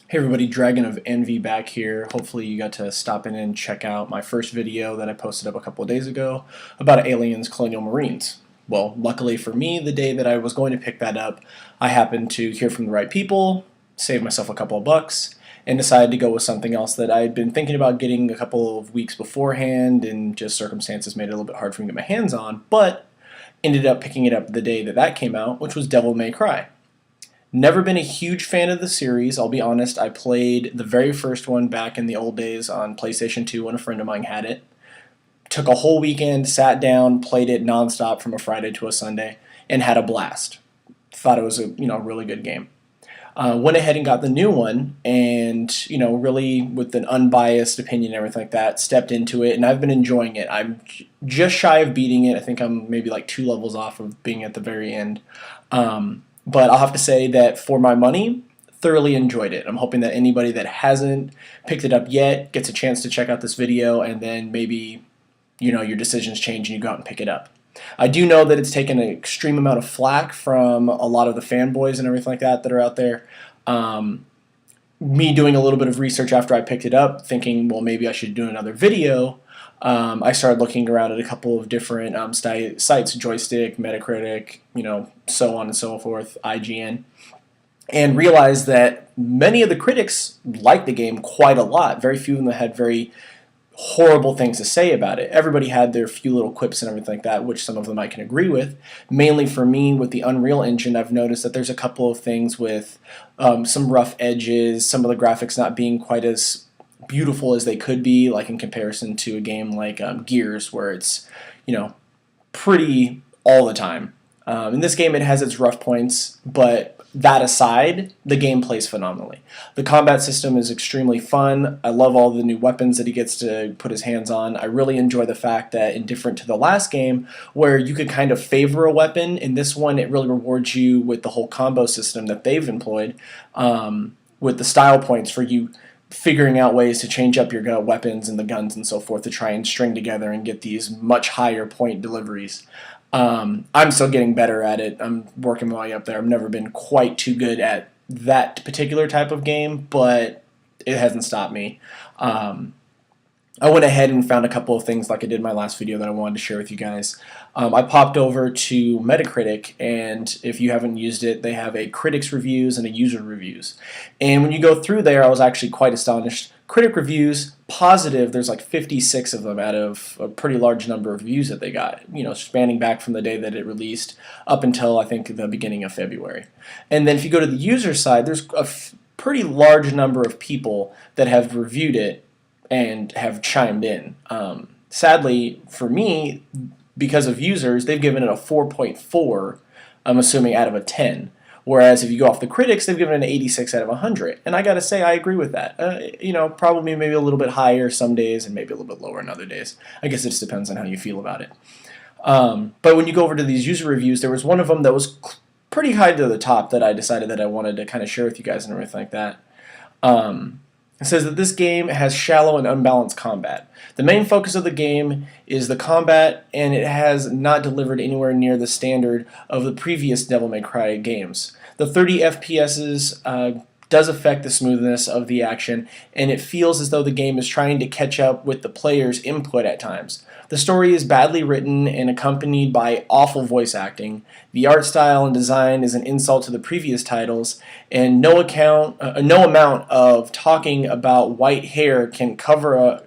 Hey everybody, Dragon of Envy back here. Hopefully you got to stop in and check out my first video that I posted up a couple of days ago about aliens, colonial marines. Well, luckily for me, the day that I was going to pick that up, I happened to hear from the right people, save myself a couple of bucks, and decided to go with something else that I had been thinking about getting a couple of weeks beforehand, and just circumstances made it a little bit hard for me to get my hands on, but ended up picking it up the day that that came out, which was Devil May Cry. Never been a huge fan of the series, I'll be honest. I played the very first one back in the old days on PlayStation 2 when a friend of mine had it. Took a whole weekend, sat down, played it nonstop from a Friday to a Sunday, and had a blast. Thought it was a really good game. Went ahead and got the new one, and really with an unbiased opinion and everything like that, stepped into it, and I've been enjoying it. I'm just shy of beating it. I think I'm maybe like 2 levels off of being at the very end. But I'll have to say that for my money, thoroughly enjoyed it. I'm hoping that anybody that hasn't picked it up yet gets a chance to check out this video, and then maybe your decisions change and you go out and pick it up. I do know that it's taken an extreme amount of flack from a lot of the fanboys and everything like that are out there. Me doing a little bit of research after I picked it up, thinking, well, maybe I should do another video. I started looking around at a couple of different sites, Joystick, Metacritic, so on and so forth, IGN, and realized that many of the critics liked the game quite a lot. Very few of them had very horrible things to say about it. Everybody had their few little quips and everything like that, which some of them I can agree with. Mainly for me, with the Unreal Engine, I've noticed that there's a couple of things with some rough edges, some of the graphics not being quite as beautiful as they could be, like in comparison to a game like Gears, where it's pretty all the time. In this game, it has its rough points, but that aside, the game plays phenomenally. The combat system is extremely fun. I love all the new weapons that he gets to put his hands on. I really enjoy the fact that, indifferent to the last game, where you could kind of favor a weapon, in this one it really rewards you with the whole combo system that they've employed, with the style points for you figuring out ways to change up your weapons and the guns and so forth to try and string together and get these much higher point deliveries. I'm still getting better at it. I'm working my way up there. I've never been quite too good at that particular type of game, but it hasn't stopped me. I went ahead and found a couple of things like I did in my last video that I wanted to share with you guys. I popped over to Metacritic, and if you haven't used it, they have a critics reviews and a user reviews. And when you go through there, I was actually quite astonished. Critic reviews, positive, there's like 56 of them out of a pretty large number of reviews that they got, spanning back from the day that it released up until I think the beginning of February. And then if you go to the user side, there's a pretty large number of people that have reviewed it and have chimed in. Sadly, for me, because of users, they've given it a 4.4, I'm assuming, out of a 10. Whereas if you go off the critics, they've given it an 86 out of 100. And I gotta say, I agree with that. Probably maybe a little bit higher some days and maybe a little bit lower in other days. I guess it just depends on how you feel about it. But when you go over to these user reviews, there was one of them that was pretty high to the top that I decided that I wanted to kind of share with you guys and everything like that. It says that this game has shallow and unbalanced combat. The main focus of the game is the combat, and it has not delivered anywhere near the standard of the previous Devil May Cry games. The 30 FPSs does affect the smoothness of the action, and it feels as though the game is trying to catch up with the player's input at times. The story is badly written and accompanied by awful voice acting. The art style and design is an insult to the previous titles, and no amount of talking about white hair can cover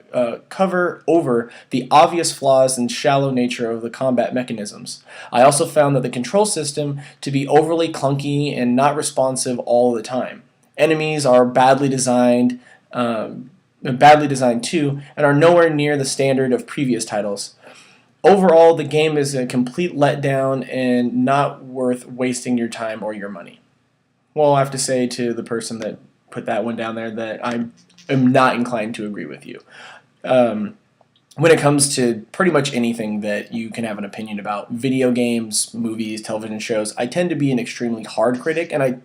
over the obvious flaws and shallow nature of the combat mechanisms. I also found that the control system to be overly clunky and not responsive all the time. Enemies are badly designed too, and are nowhere near the standard of previous titles. Overall, the game is a complete letdown and not worth wasting your time or your money. Well, I have to say to the person that put that one down there that I am not inclined to agree with you. When it comes to pretty much anything that you can have an opinion about, video games, movies, television shows, I tend to be an extremely hard critic, and I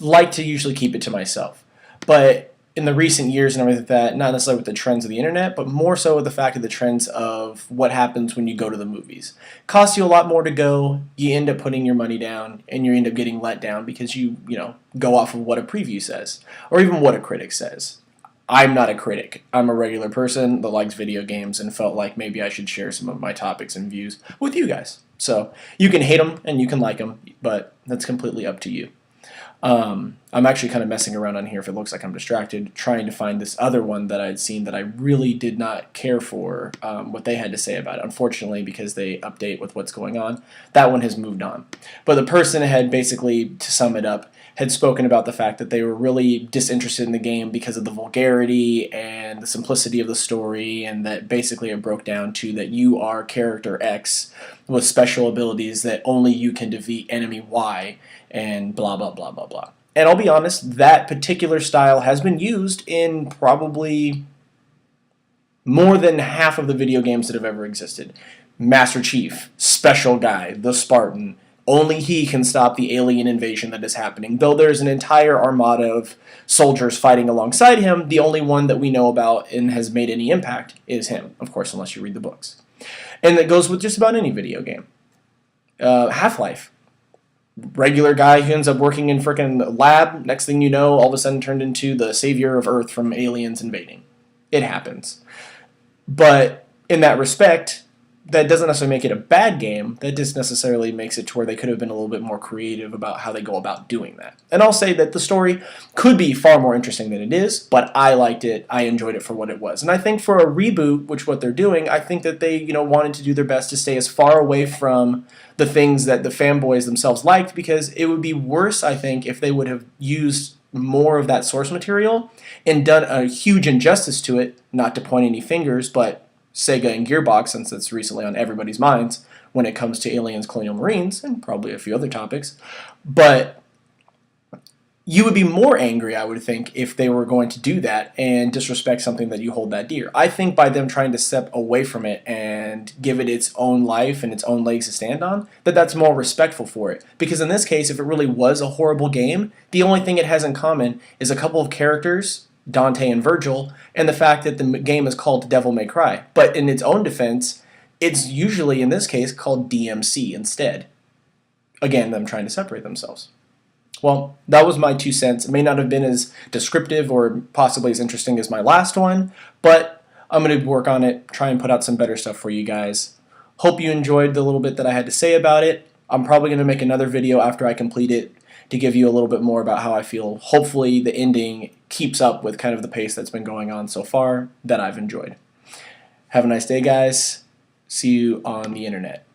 like to usually keep it to myself. But in the recent years and everything like that, not necessarily with the trends of the internet, but more so with the fact of the trends of what happens when you go to the movies. Costs you a lot more to go, you end up putting your money down, and you end up getting let down because you go off of what a preview says, or even what a critic says. I'm not a critic. I'm a regular person that likes video games and felt like maybe I should share some of my topics and views with you guys. So you can hate them and you can like them, but that's completely up to you. I'm actually kind of messing around on here if it looks like I'm distracted, trying to find this other one that I'd seen that I really did not care for what they had to say about it. Unfortunately, because they update with what's going on, that one has moved on. But the person had basically, to sum it up, had spoken about the fact that they were really disinterested in the game because of the vulgarity and the simplicity of the story, and that basically it broke down to that you are character X with special abilities that only you can defeat enemy Y, and blah, blah, blah, blah, blah. And I'll be honest, that particular style has been used in probably more than half of the video games that have ever existed. Master Chief, special guy, the Spartan. Only he can stop the alien invasion that is happening. Though there's an entire armada of soldiers fighting alongside him, the only one that we know about and has made any impact is him. Of course, unless you read the books. And that goes with just about any video game. Half-Life. Regular guy who ends up working in frickin' lab, next thing you know, all of a sudden turned into the savior of Earth from aliens invading. It happens. But in that respect, that doesn't necessarily make it a bad game. That just necessarily makes it to where they could have been a little bit more creative about how they go about doing that. And I'll say that the story could be far more interesting than it is, but I liked it. I enjoyed it for what it was. And I think for a reboot, which what they're doing, I think that they wanted to do their best to stay as far away from the things that the fanboys themselves liked, because it would be worse, I think, if they would have used more of that source material and done a huge injustice to it, not to point any fingers, but Sega and Gearbox, since it's recently on everybody's minds when it comes to Aliens, Colonial Marines, and probably a few other topics. But you would be more angry, I would think, if they were going to do that and disrespect something that you hold that dear. I think by them trying to step away from it and give it its own life and its own legs to stand on, that's more respectful for it. Because in this case, if it really was a horrible game, the only thing it has in common is a couple of characters, Dante and Virgil, and the fact that the game is called Devil May Cry. But in its own defense, it's usually, in this case, called DmC instead. Again, them trying to separate themselves. Well, that was my 2 cents. It may not have been as descriptive or possibly as interesting as my last one, but I'm going to work on it, try and put out some better stuff for you guys. Hope you enjoyed the little bit that I had to say about it. I'm probably going to make another video after I complete it to give you a little bit more about how I feel. Hopefully the ending keeps up with kind of the pace that's been going on so far that I've enjoyed. Have a nice day, guys. See you on the internet.